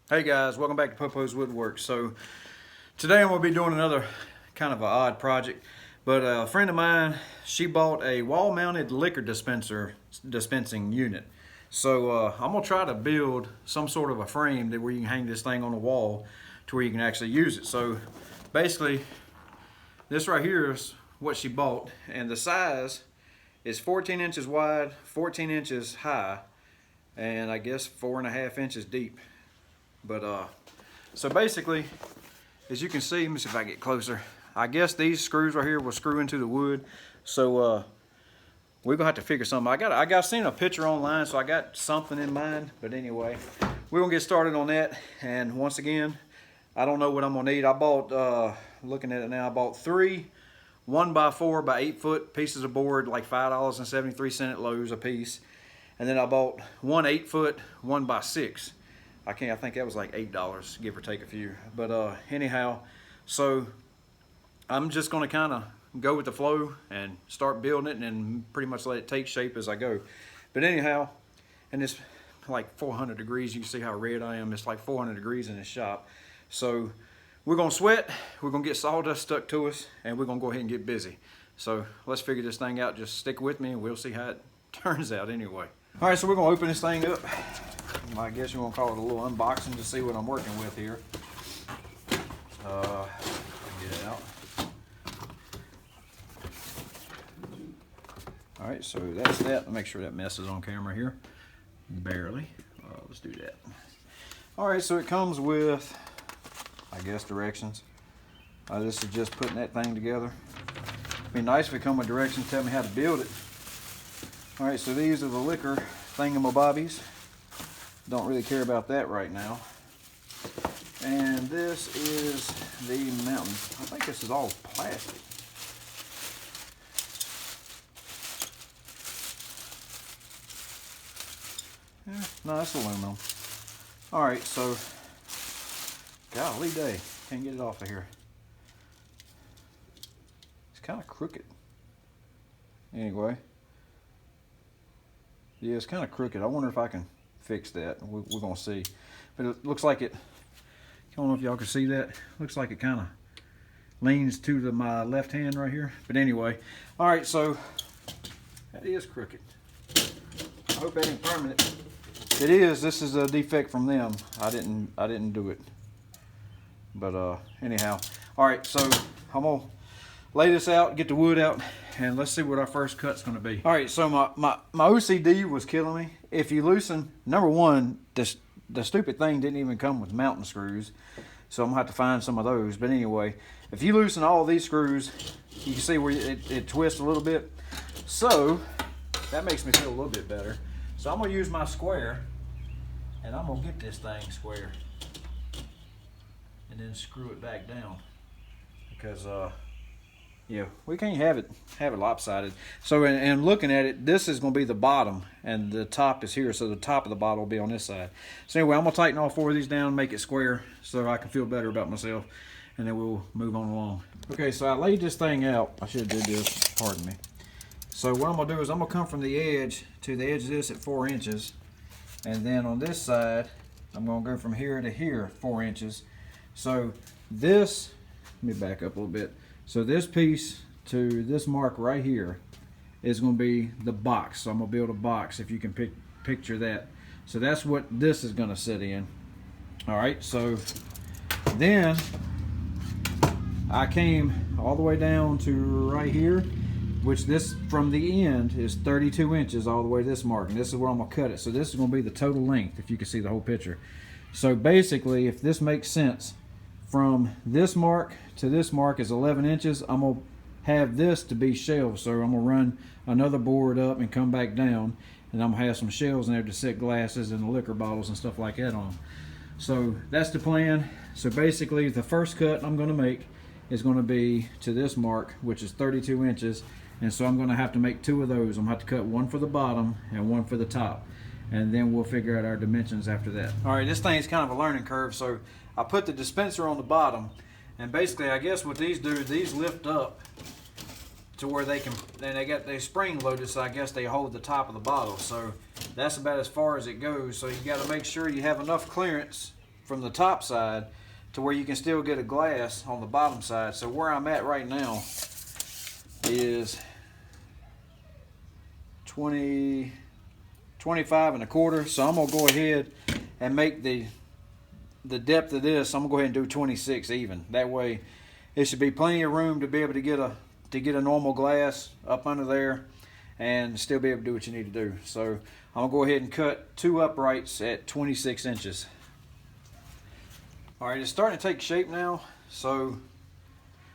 Hey guys, welcome back to Popo's Woodwork. So today I'm going to be doing another kind of an odd project, but a friend of mine, she bought a wall-mounted liquor dispensing unit. So I'm going to try to build some sort of a frame that where you can hang this thing on the wall to where you can actually use it. So basically this right here is what she bought, and the size is 14 inches wide, 14 inches high, and I guess 4.5 inches deep. But so basically, as you can see, let me see if I get closer. I guess these screws right here will screw into the wood. So we're gonna have to figure something. I got seen a picture online, so I got something in mind. But anyway, we're gonna get started on that. And once again, I don't know what I'm gonna need. I bought, looking at it now, I bought 3 1x4 by 8 foot pieces of board, like $5.73 at Lowe's a piece. And then I bought 1 8 foot 1x6. I think that was like $8, give or take a few. But anyhow, so I'm just gonna kind of go with the flow and start building it and then pretty much let it take shape as I go. But anyhow, and it's like 400 degrees. You can see how red I am. It's like 400 degrees in this shop. So we're gonna sweat, we're gonna get sawdust stuck to us, and we're gonna go ahead and get busy. So let's figure this thing out. Just stick with me and we'll see how it turns out anyway. All right, so we're gonna open this thing up. I guess you want to call it a little unboxing to see what I'm working with here. Get it out. All right, so that's that. Make sure that mess is on camera here. Barely. Let's do that. All right, so it comes with, I guess, directions. This is just putting that thing together. It'd be nice if it come with directions, tell me how to build it. All right, so these are the liquor thingamabobbies. Don't really care about that right now. And this is the mountain. I think this is all plastic. Yeah, no, that's aluminum. All right, so golly day, can't get it off of here. It's kind of crooked. Anyway, yeah, it's kind of crooked. I wonder if I can fix that. We're gonna see, but it looks like it, I don't know if y'all can see that, looks like it kind of leans to my left hand right here. But anyway, all right, so that is crooked. I hope that ain't permanent. It is. This is a defect from them. I didn't do it. But anyhow, all right, so I'm gonna lay this out, get the wood out, and let's see what our first cut's gonna be. All right, so my OCD was killing me. If you loosen, number one, the stupid thing didn't even come with mountain screws, so I'm gonna have to find some of those. But anyway, if you loosen all these screws, you can see where it twists a little bit. So that makes me feel a little bit better. So I'm gonna use my square, and I'm gonna get this thing square, and then screw it back down, because yeah, we can't have it lopsided. So and looking at it, this is going to be the bottom, and the top is here. So the top of the bottle will be on this side. So anyway, I'm going to tighten all 4 of these down, make it square, so I can feel better about myself, and then we'll move on along. Okay, so I laid this thing out. I should have did this. Pardon me. So what I'm going to do is I'm going to come from the edge to the edge of this at 4 inches, and then on this side, I'm going to go from here to here 4 inches. So this, let me back up a little bit. So this piece to this mark right here is going to be the box. So I'm going to build a box, if you can picture that. So that's what this is going to sit in. All right, so then I came all the way down to right here, which this from the end is 32 inches all the way to this mark. And this is where I'm going to cut it. So this is going to be the total length, if you can see the whole picture. So basically, if this makes sense, from this mark to this mark is 11 inches. I'm going to have this to be shelves. So I'm going to run another board up and come back down. And I'm going to have some shelves in there to set glasses and the liquor bottles and stuff like that on. So that's the plan. So basically the first cut I'm going to make is going to be to this mark, which is 32 inches. And so I'm going to have to make 2 of those. I'm going to have to cut 1 for the bottom and 1 for the top. And then we'll figure out our dimensions after that. All right, this thing's kind of a learning curve. So I put the dispenser on the bottom, and basically I guess what these do, these lift up to where they can, then they spring loaded, so I guess they hold the top of the bottle. So that's about as far as it goes. So you got to make sure you have enough clearance from the top side to where you can still get a glass on the bottom side. So where I'm at right now is 25 1/4. So I'm gonna go ahead and make the depth of this. I'm gonna go ahead and do 26 even. That way, it should be plenty of room to be able to get a normal glass up under there, and still be able to do what you need to do. So I'm gonna go ahead and cut 2 uprights at 26 inches. All right, it's starting to take shape now. So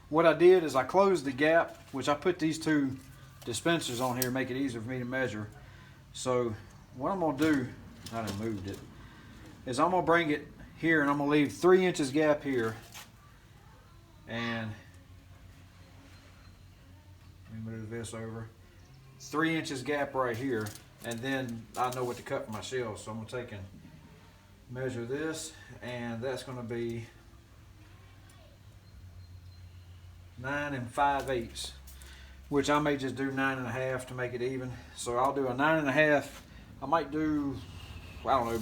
what I did is I closed the gap, which I put these 2 dispensers on here to make it easier for me to measure. So what I'm gonna do, I done moved it, is I'm gonna bring it here and I'm gonna leave 3 inches gap here, and let me move this over, 3 inches gap right here, and then I know what to cut for my shelves. So I'm gonna take and measure this, and that's gonna be 9 5/8, which I may just do 9 1/2 to make it even. So I'll do a 9 1/2. I might do, I don't know,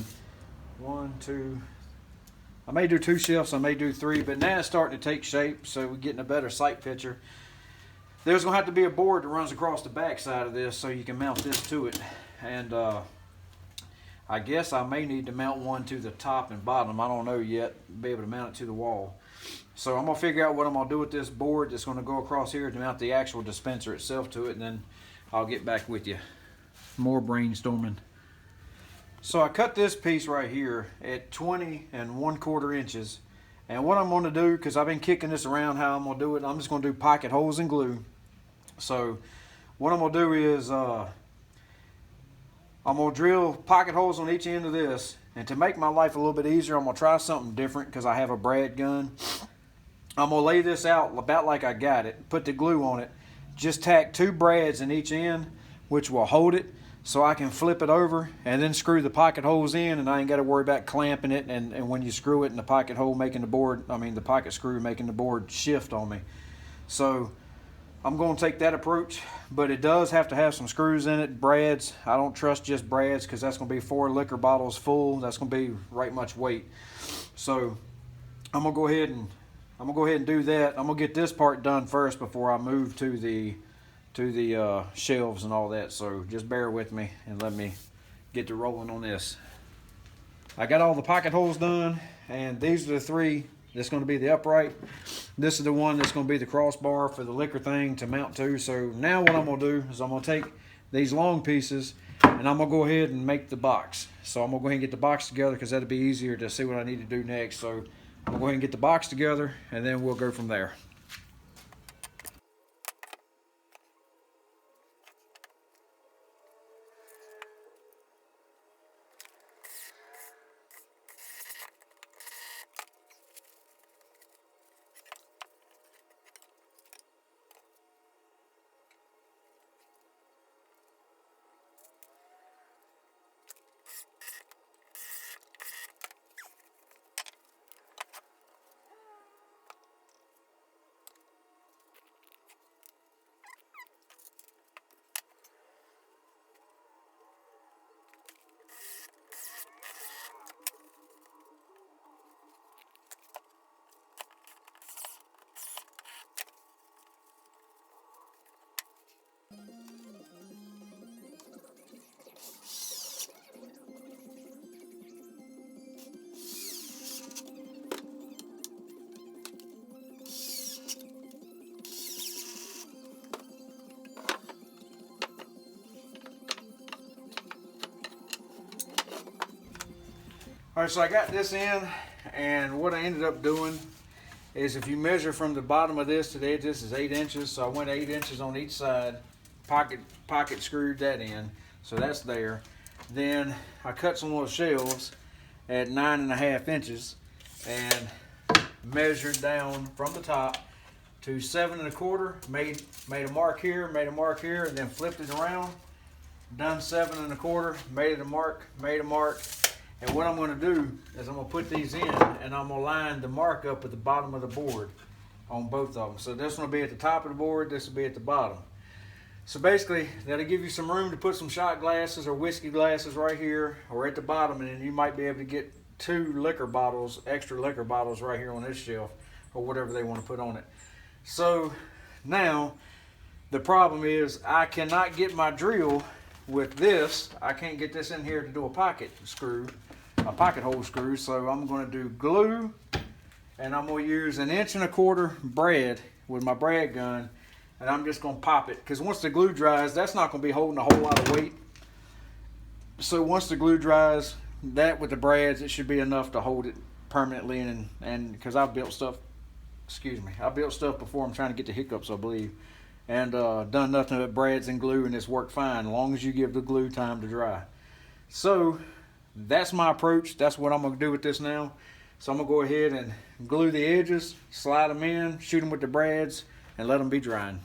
1, 2, I may do 2 shelves, I may do 3, but now it's starting to take shape, so we're getting a better sight picture. There's gonna have to be a board that runs across the back side of this so you can mount this to it. And I guess I may need to mount one to the top and bottom. I don't know yet, be able to mount it to the wall. So I'm gonna figure out what I'm gonna do with this board that's gonna go across here to mount the actual dispenser itself to it, and then I'll get back with you. More brainstorming. So I cut this piece right here at 20 1/4 inches. And what I'm gonna do, because I've been kicking this around how I'm gonna do it, I'm just gonna do pocket holes and glue. So what I'm gonna do is I'm gonna drill pocket holes on each end of this, and to make my life a little bit easier, I'm gonna try something different because I have a brad gun. I'm gonna lay this out about like I got it, put the glue on it, just tack 2 brads in each end, which will hold it, so I can flip it over and then screw the pocket holes in, and I ain't got to worry about clamping it, and when you screw it in the pocket hole making the board, I mean the pocket screw making the board shift on me. So I'm going to take that approach, but it does have to have some screws in it, brads. I don't trust just brads because that's going to be 4 liquor bottles full. That's going to be right much weight. So I'm going to go ahead and do that. I'm going to get this part done first before I move to the shelves and all that. So just bear with me and let me get to rolling on this. I got all the pocket holes done, and these are the 3 that's going to be the upright. This is the one that's going to be the crossbar for the liquor thing to mount to. So now what I'm going to do is I'm going to take these long pieces and I'm going to go ahead and make the box. So I'm going to go ahead and get the box together because that'll be easier to see what I need to do next. So I'm going to go ahead and get the box together, and then we'll go from there. All right, so I got this in, and what I ended up doing is if you measure from the bottom of this to the edge, this is 8 inches. So I went 8 inches on each side, pocket screwed that in, so that's there. Then I cut some little shelves at 9 1/2 inches and measured down from the top to 7 1/4. Made a mark here, and then flipped it around. Done 7 1/4, made a mark. And what I'm going to do is I'm going to put these in, and I'm going to line the mark up at the bottom of the board on both of them. So this one will be at the top of the board, this will be at the bottom. So basically, that'll give you some room to put some shot glasses or whiskey glasses right here or at the bottom, and then you might be able to get 2 liquor bottles, extra liquor bottles right here on this shelf, or whatever they want to put on it. So now the problem is I cannot get my drill with this. I can't get this in here to do a pocket screw, a pocket hole screw. So I'm going to do glue, and I'm going to use 1.25 inch brad with my brad gun, and I'm just going to pop it, because once the glue dries, that's not going to be holding a whole lot of weight. So once the glue dries, that with the brads, it should be enough to hold it permanently. And because I've built stuff, I built stuff before. I'm trying to get the hiccups, I believe, and done nothing but brads and glue, and it's worked fine as long as you give the glue time to dry. So that's my approach. That's what I'm going to do with this now. So I'm going to go ahead and glue the edges, slide them in, shoot them with the brads, and let them be drying.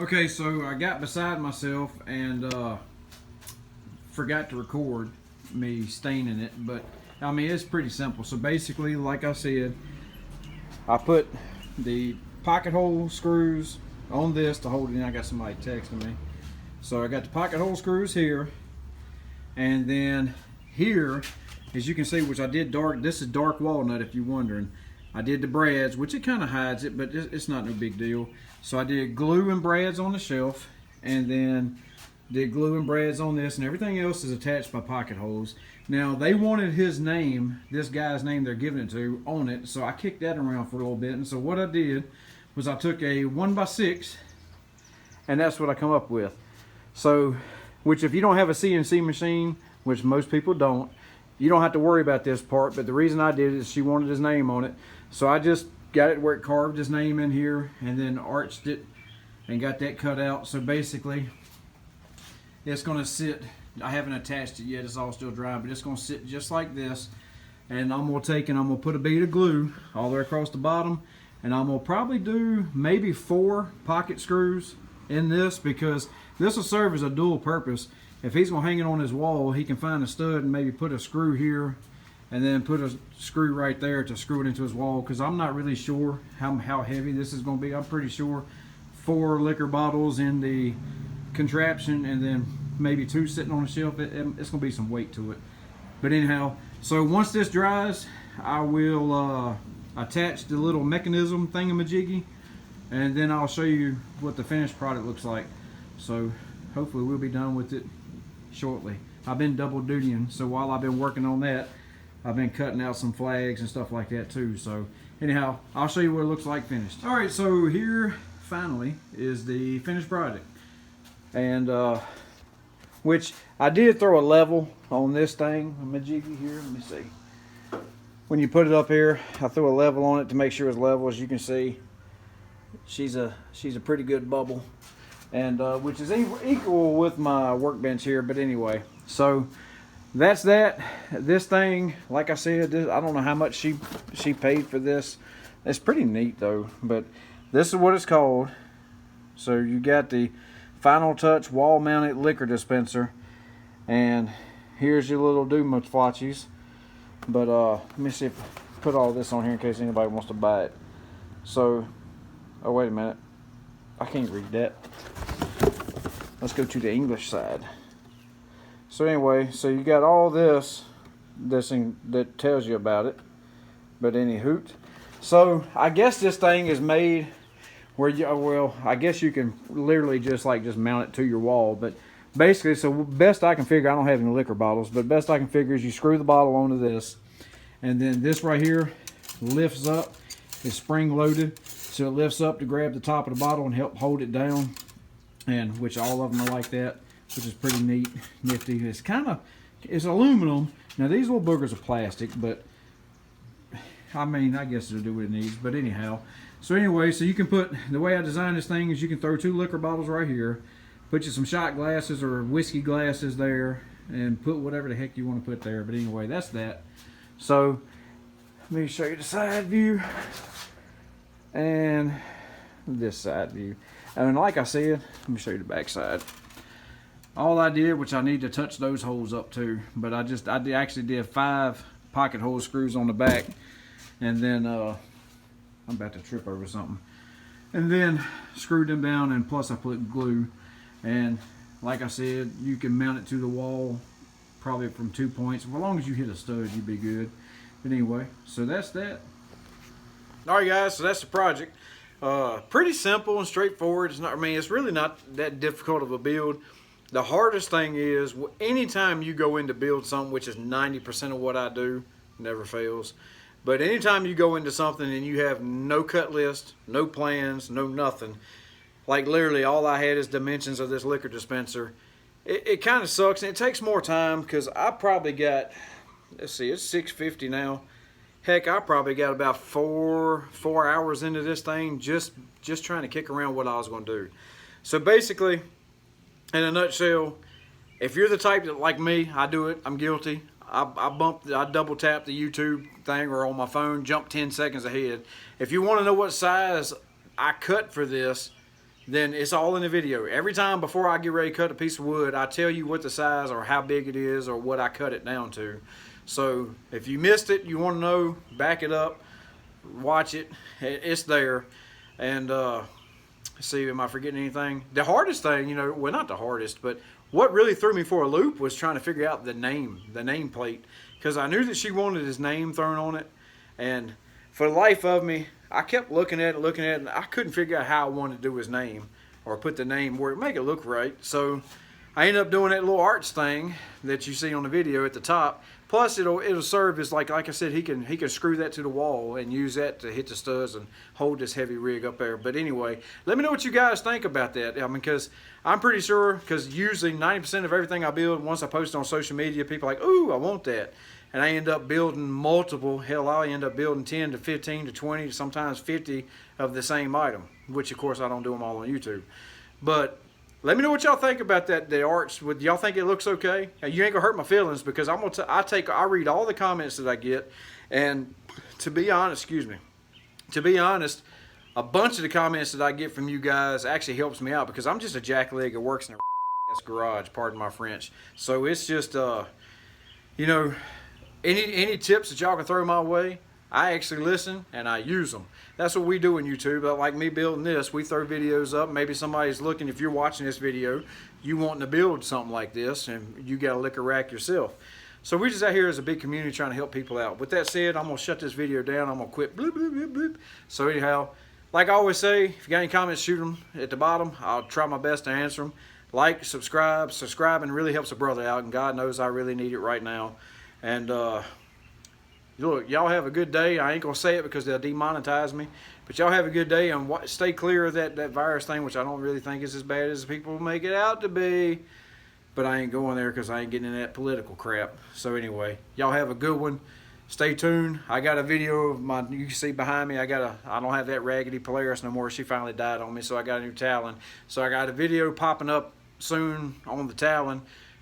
Okay, so I got beside myself and forgot to record me staining it, but I mean, it's pretty simple. So basically, like I said, I put the pocket hole screws on this to hold it in. I got somebody texting me. So I got the pocket hole screws here, and then here, as you can see, which I did dark, this is dark walnut if you're wondering. I did the brads, which it kind of hides it, but it's not no big deal. So I did glue and brads on the shelf, and then did glue and brads on this, and everything else is attached by pocket holes. Now, they wanted his name, this guy's name they're giving it to, on it, so I kicked that around for a little bit. And so what I did was I took a 1x6, and that's what I come up with. So, which if you don't have a CNC machine, which most people don't, you don't have to worry about this part. But the reason I did it is she wanted his name on it. So I just got it where it carved his name in here, and then arched it and got that cut out. So basically, it's going to sit, I haven't attached it yet, it's all still dry, but it's going to sit just like this. And I'm going to take and I'm going to put a bead of glue all the way across the bottom, and I'm going to probably do maybe 4 pocket screws in this, because this will serve as a dual purpose. If he's going to hang it on his wall, he can find a stud and maybe put a screw here and then put a screw right there to screw it into his wall, because I'm not really sure how heavy this is going to be. I'm pretty sure 4 liquor bottles in the contraption and then maybe 2 sitting on the shelf, it's going to be some weight to it. But anyhow, so once this dries, I will attach the little mechanism thingamajiggy, and then I'll show you what the finished product looks like. So hopefully we'll be done with it shortly. I've been double dutying, so while I've been working on that, I've been cutting out some flags and stuff like that too. So anyhow, I'll show you what it looks like finished. All right, so here finally is the finished product. And which I did throw a level on this thing, a majiggy here. Let me see. When you put it up here, I threw a level on it to make sure it's level. As you can see, she's a pretty good bubble, and which is equal with my workbench here. But anyway, so that's that. This thing, like I said, I don't know how much she paid for this. It's pretty neat though. But this is what it's called. So you got the Final Touch wall-mounted liquor dispenser, and here's your little Doom flotchies. But let me see if I put all this on here in case anybody wants to buy it. So, oh wait a minute, I can't read that. Let's go to the English side. So anyway, so you got all this thing that tells you about it. But any hoot. So I guess this thing is made where you, well, I guess you can literally just mount it to your wall. But basically, so best I can figure, I don't have any liquor bottles, but best I can figure is you screw the bottle onto this, and then this right here lifts up. It's spring loaded, so it lifts up to grab the top of the bottle and help hold it down, and which all of them are like that, which is pretty neat, nifty. It's kind of it's aluminum. Now these little boogers are plastic, but I mean, I guess it'll do what it needs. But anyhow, so anyway, so you can put, the way I designed this thing is you can throw 2 liquor bottles right here, put you some shot glasses or whiskey glasses there, and put whatever the heck you want to put there. But anyway, that's that. So let me show you the side view and this side view. And like I said, let me show you the back side. All I did, which I need to touch those holes up too, but I actually did 5 pocket hole screws on the back, and then I'm about to trip over something, and then screwed them down, and plus I put glue. And like I said, you can mount it to the wall probably from 2 points. As long as you hit a stud, you'd be good. But anyway, so that's that. Alright guys, so that's the project. Pretty simple and straightforward. It's not, I mean, it's really not that difficult of a build. The hardest thing is, anytime you go in to build something, which is 90% of what I do, never fails. But anytime you go into something and you have no cut list, no plans, no nothing, like literally all I had is dimensions of this liquor dispenser, it kind of sucks, and it takes more time, because I probably got, let's see, it's 6:50 now. Heck, I probably got about four hours into this thing just trying to kick around what I was going to do. So basically, in a nutshell, if you're the type that, like me, I do it, I'm guilty. I double tap the YouTube thing or on my phone, jump 10 seconds ahead. If you want to know what size I cut for this, then it's all in the video. Every time before I get ready to cut a piece of wood, I tell you what the size or how big it is or what I cut it down to. So if you missed it, you want to know, back it up, watch it. It's there. And see, am I forgetting anything? The hardest thing, you know, well, not the hardest, but what really threw me for a loop was trying to figure out the nameplate, because I knew that she wanted his name thrown on it, and for the life of me, I kept looking at it, and I couldn't figure out how I wanted to do his name or put the name where it make it look right. So I ended up doing that little arch thing that you see on the video at the top. Plus, it'll serve as, like I said, he can screw that to the wall and use that to hit the studs and hold this heavy rig up there. But anyway, let me know what you guys think about that. I mean, because I'm pretty sure, because usually 90% of everything I build, once I post it on social media, people are like, ooh, I want that. And I end up building multiple. Hell, I end up building 10 to 15 to 20 to sometimes 50 of the same item, which of course I don't do them all on YouTube. But let me know what y'all think about that. The arch. Would y'all think it looks okay? You ain't gonna hurt my feelings, because I read all the comments that I get, and to be honest, a bunch of the comments that I get from you guys actually helps me out, because I'm just a jackleg that works in a ass garage. Pardon my French. So it's just you know, any tips that y'all can throw my way, I actually listen and I use them. That's what we do on YouTube. But like me building this, we throw videos up. Maybe somebody's looking, if you're watching this video, you wanting to build something like this, and you got a liquor rack yourself. So we're just out here as a big community trying to help people out. With that said, I'm going to shut this video down. I'm going to quit. Bloop, bloop, bloop, bloop. So anyhow, like I always say, if you got any comments, shoot them at the bottom. I'll try my best to answer them. Like, subscribe. Subscribing really helps a brother out, and God knows I really need it right now. And look, y'all have a good day. I ain't gonna say it because they'll demonetize me, but y'all have a good day, and stay clear of that virus thing, which I don't really think is as bad as people make it out to be. But I ain't going there because I ain't getting in that political crap. So anyway, y'all have a good one. Stay tuned. I got a video of my, you can see behind me, I don't have that Raggedy Polaris no more. She finally died on me, so I got a new Talon. So I got a video popping up soon on the Talon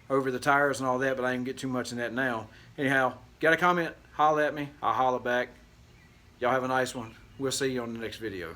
over the tires and all that, but I ain't get too much in that now. Anyhow, got a comment, holla at me, I'll holla back. Y'all have a nice one. We'll see you on the next video.